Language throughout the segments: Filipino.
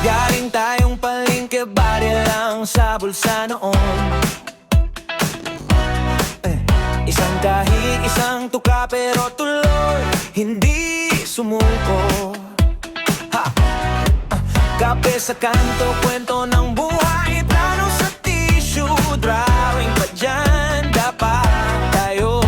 Galing tayong palengke, bari lang sa bulsa noon. Isang tahi, isang tuka, pero tuloy hindi sumuko. Kape sa kanto, kwento ng buhay, plano sa tissue, drawing pa dyan. Dapat tayo,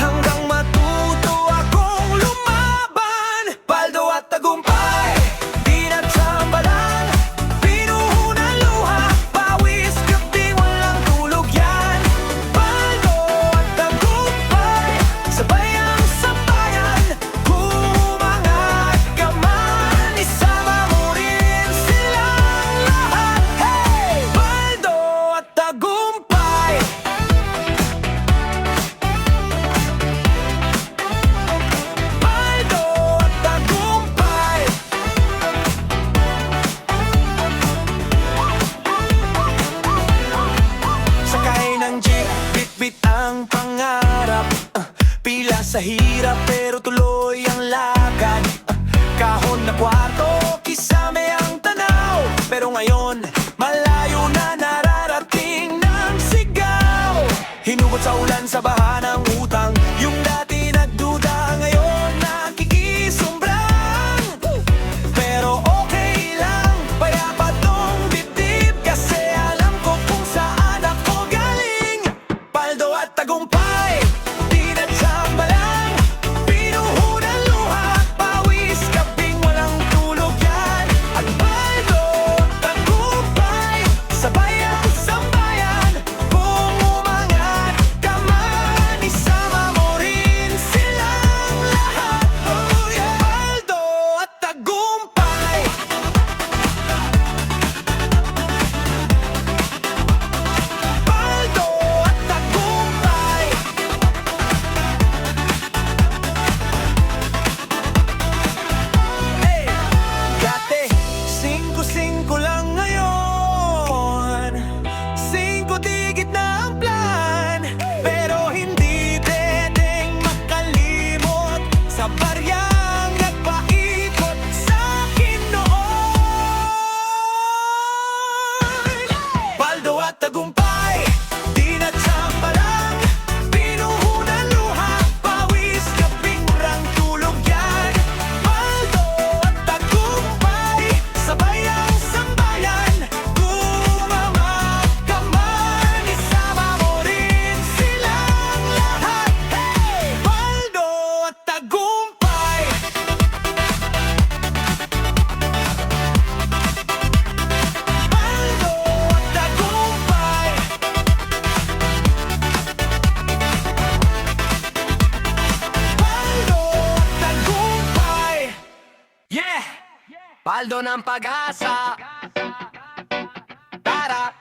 hanggang matuto akong lumaban. Paldo at tagumpay, di nagsambalan, pinuhunan luha, pawis, gabing walang tulog yan. Paldo at tagumpay, sabay ang sambayan, humangat ka man, isama mo rin silang lahat. Hey! Paldo at tagumpay, Paldo at tagumpay. Sakay ng jeep, bit-bit ang pangarap. Pila sa hirap pero tuloy ang lakad. Kahon na kwarto, kisame ang tanaw. Pero ngayon, malayo na nararating ng sigaw. Hinugot sa ulan, sa baha ng utang, yung dati nagduda, ngayon nakikisumbrang. Pero okay lang, payapa tong dibdib, kasi alam ko kung saan ako galing. Paldo at tagumpay, di nagsambalan, pinuhunan luha, pawis, gabing walang tulog yan. At paldo at tagumpay, sabay ang sambayan, kung umangat ka man, isama mo rin silang lahat. Oh yeah! Paldo at tagumpay, Paldo at tagumpay. Hey! Dati, 5-5 lang ngayon, 5 digit na ang plan. Pero hindi pwedeng makalimot sa baryang nagpaikot sa'kin noon. Paldo at tagumpay, di nagsambalang, pinuhunan luha, pawis, gabing walang tulog yan. Paldo at tagumpay, sabay ang sambayan, umangat ka man, isama mo rin silang lahat. Hey! Paldo at tagumpay, Paldo at tagumpay. Paldo at tagumpay. Yeah! Paldo ng pag-asa. Tara!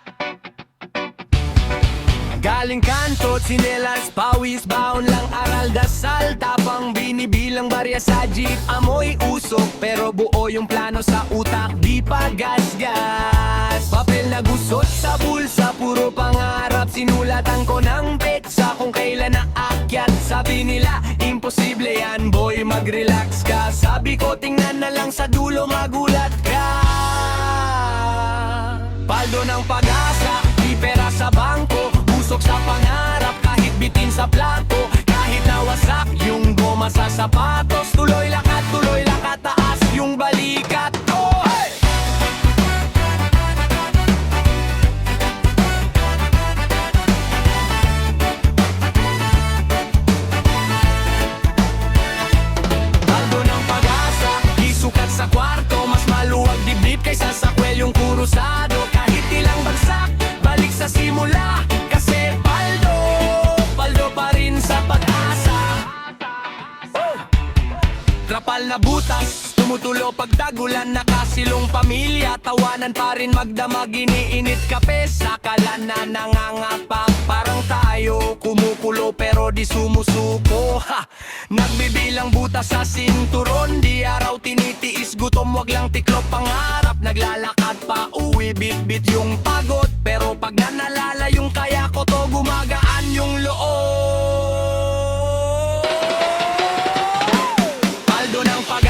Galing kanto, tsinelas, pawis, baon lang, aral, dasal, tapang binibilang barya sa jeep. Amoy usok, pero buo yung plano sa utak, di pa gas-gas. Papel na gusot sa bulsa, puro pangarap, sinulatan ko ng petsa kung kailan naakyat. Sabi nila, imposible yan boy, mag-relax ka. Sabi ko, tingnan na lang sa dulo, magulat ka. Paldo ng pag-asa, di pera sa bangko, usok sa pangarap, kahit bitin sa plato, kahit nawasak yung goma sa sapatos, tuloy lakat, taas yung balikat. Oh, hey! Paldo ng pag-asa, isukat sa kwarto, mas maluwag dibdib kaysa sa kwelyong kurusado. Kahit ilang bagsak, balik sa simula, kasi paldo pa rin sa pag-asa. Trapal na butas, tumutulo pag tagulan, nakasilong pamilya, tawanan pa rin magdamag, iniinit kape sa kalan na nangangapak. Parang tayo, kumukulo pero di sumusuko. Ha! Nagbibilang butas sa sinturon, di araw tinitiis gutom, wag lang tiklop pangarap. Naglalakad pa uwi, bit-bit yung pagod, pero pag nanalala yung kaya ko to, gumagaan yung loob. Paldo ng pag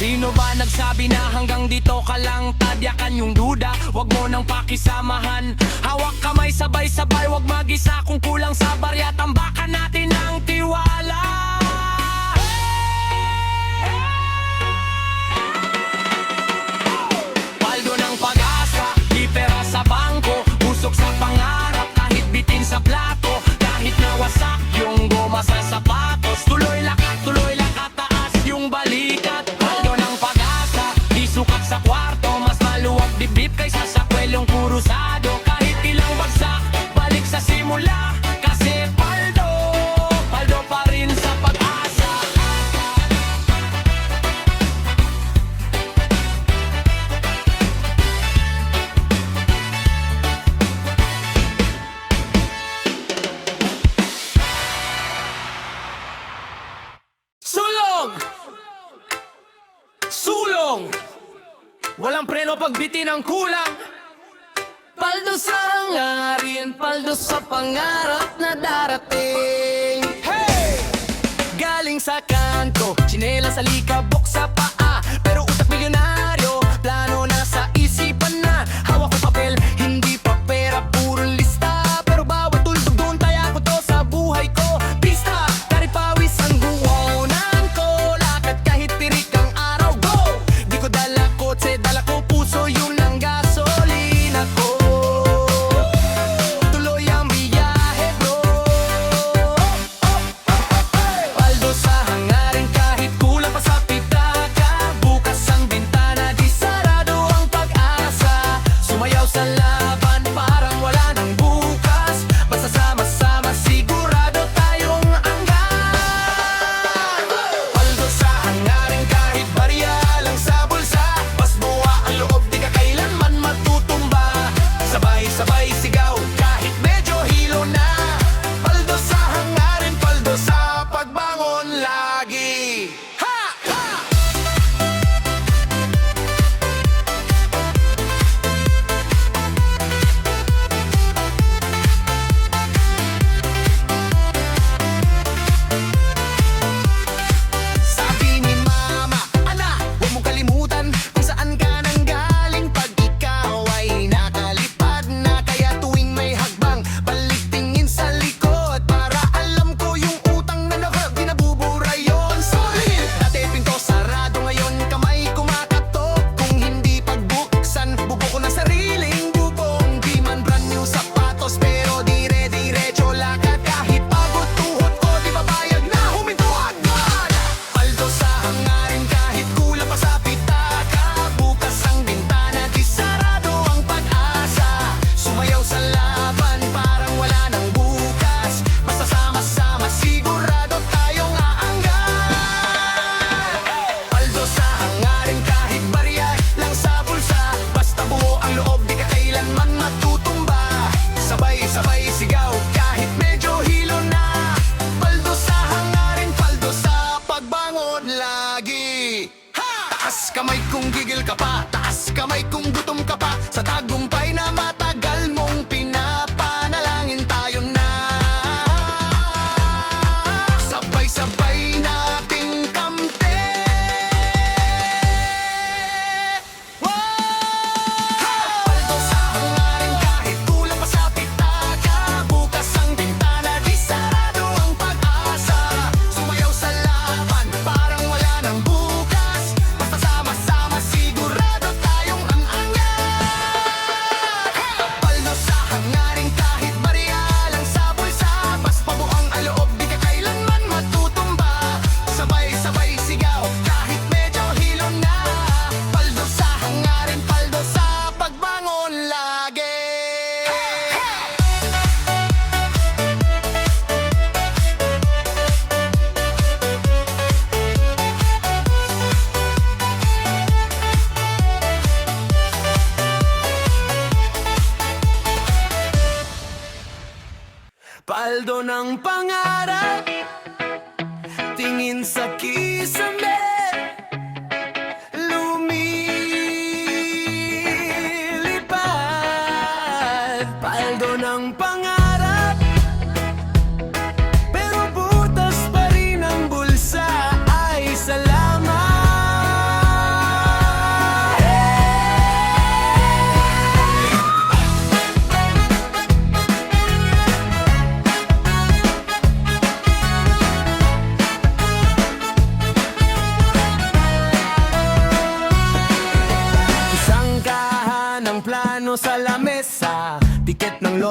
Sino ba nagsabi na hanggang dito ka lang? Tadyakan yung duda, wag mo nang pakisamahan. Hawak kamay sabay-sabay, wag mag-isa. Kung kulang sa barya, tambakan natin ang tiwala. Paldo ng pag-asa, di pera sa bangko. Usok sa pangarap, kahit bitin sa plato. Kahit nawasak yung goma sa sapatos. Tuloy lakat, taas yung balikat. Paldo ng pag-asa, di sukat sa kwarto. Mas maluwag dibdib kaysa sa kwelong kurusado. Kahit ilang bagsak, balik sa simula. Kasi paldo pa rin sa pag-asa. Sulong! Sulong! Walang preno pag bitin ang kulang. Paldo sa hangarin, paldo sa pangarap na darating. Hey! Galing sa kanto, tsinelas sa likabok sa paa. Pero utak milyonaryo, plano na sa isipan na. Hawak ko papel, hindi pa pera, puro lista. Pero bawat tuldog doon, taya ko to sa buhay ko. Pista, kahit pawis ang buwanan ko. Lakad kahit tirik ang araw, go! Di ko dala kotse, dala ko puso, yun ang gasolina ko. Tuloy ang biyahe, bro. Paldo sa hangarin kahit kulang pa sa pitaka. Bukas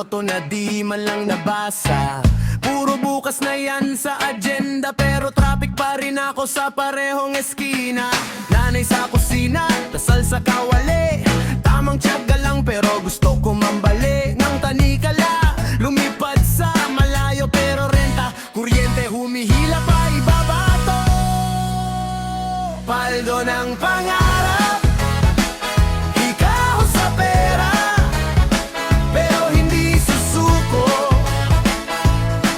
boto na di man lang nabasa. Puro bukas na yan sa agenda, pero traffic pa rin ako sa parehong eskina. Nanay sa kusina, dasal sa kawali, tamang tiyaga lang pero gusto ko mambali. Ng tanikala, lumipad sa malayo pero renta, kuryente humihila pa ibabato. Paldo ng pangarap, ikaw sa pera, pero hindi susuko,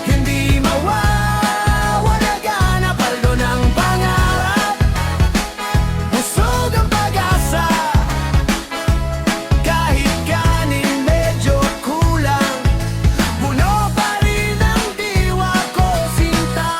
hindi mawawala gana. Paldo ng pangarap, busog ang pag-asa, kahit kanin medyo kulang, puno pa rin ang diwa ko, sinta.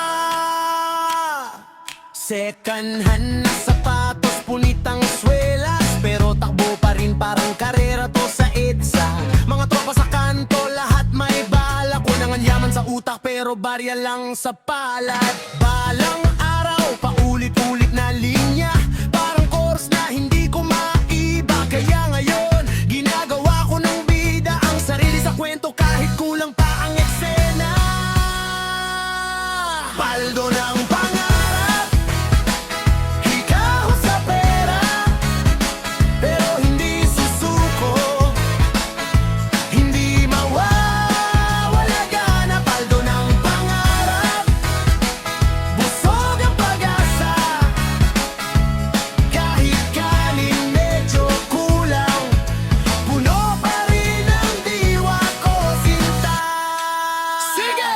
Second hand na sapatos, punitang swelas, pero takbo pa rin parang karera to sa EDSA. Mga tropa sa kanto, lahat may bala, kunangan yaman sa utak pero barya lang sa palad. Balang araw, paulit-ulit na linya, parang course na hindi ko maiba. Kaya ngayon, ginagawa ko ng bida ang sarili sa kwento kahit kulang pa ang eksena. Paldo ng pangarap, ikaw sa pera, pero hindi susuko, hindi mawawala gana. Paldo ng pangarap, busog ang pag-asa, kahit kanin medyo kulang, puno pa rin ang diwa ko, sinta. Sige,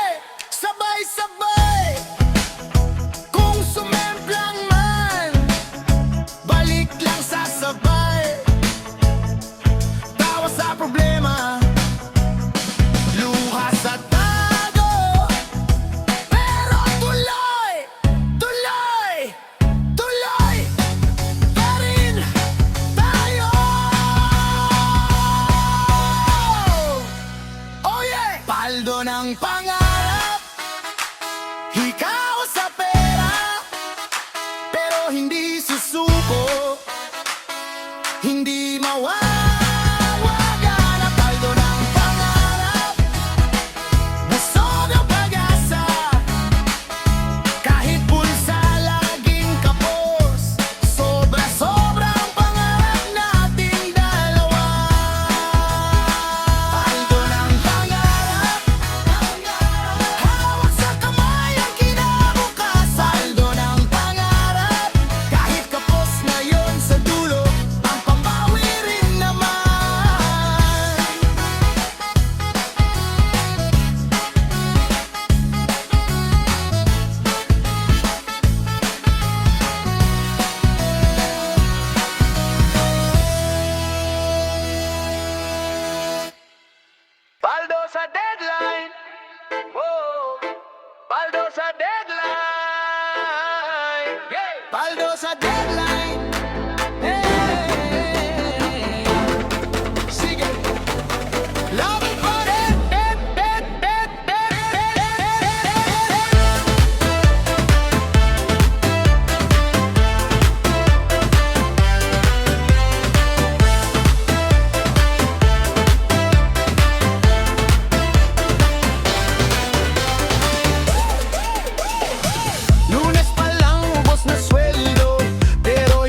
sabay-sabay, kung sumemplang man, balik lang sa sabay. Tawa sa problema, luha sa tago, pero tuloy, tuloy, tuloy pa rin tayo. Oh yeah! Paldo ng pangarap, ikaw sa pera, pero hindi susuko, hindi mawawala. Paldo ng pangarap, busog ang pag-asa, kahit pulsa laging kapos, sobra-sobra ang pangarap nating dalawa. Paldo ng pangarap, hawak sa kamay ang kinabukasan. Paldo ng pangarap, kahit kapos ngayon sa dulo, ang pambawi rin naman. Paldo sa deadline, oh, paldo sa deadline, yeah. Paldo sa deadline, hey. Sige, love pa rin. Lunes pa lang ubos na sweldo, pero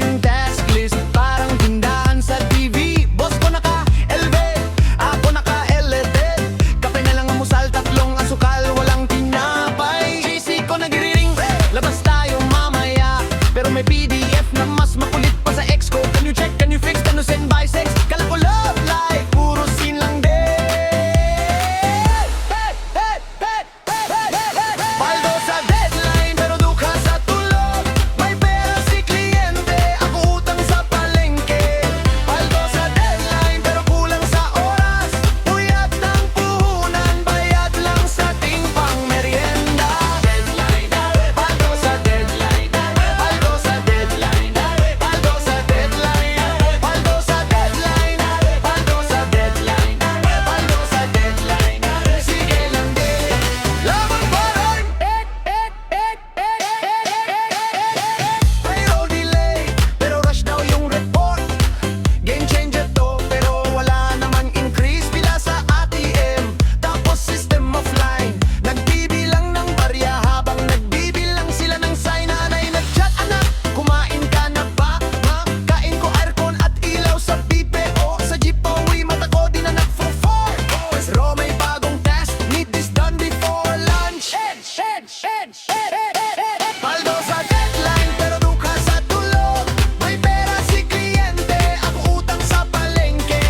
Paldo sa deadline pero dukha sa tulog. May pera si kliyente, ang utang sa palengke.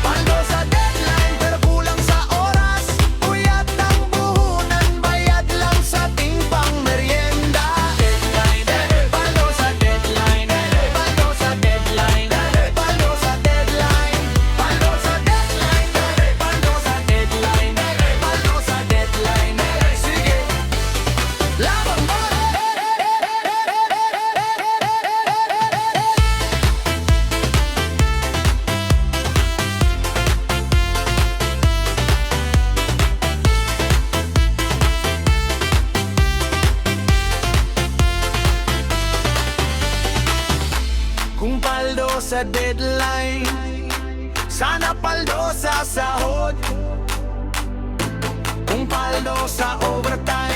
Paldo sa deadline pero kulang sa oras. Puyat ang buhunan, bayad lang sa timpang merienda. Deadline, paldo sa deadline. Paldo sa deadline. Paldo sa deadline. Paldo sa deadline. Paldo sa deadline. Paldo sa deadline. Sige, laban mo! Kung paldo sa deadline, sana paldo sa sahod. Kung paldo sa overtime,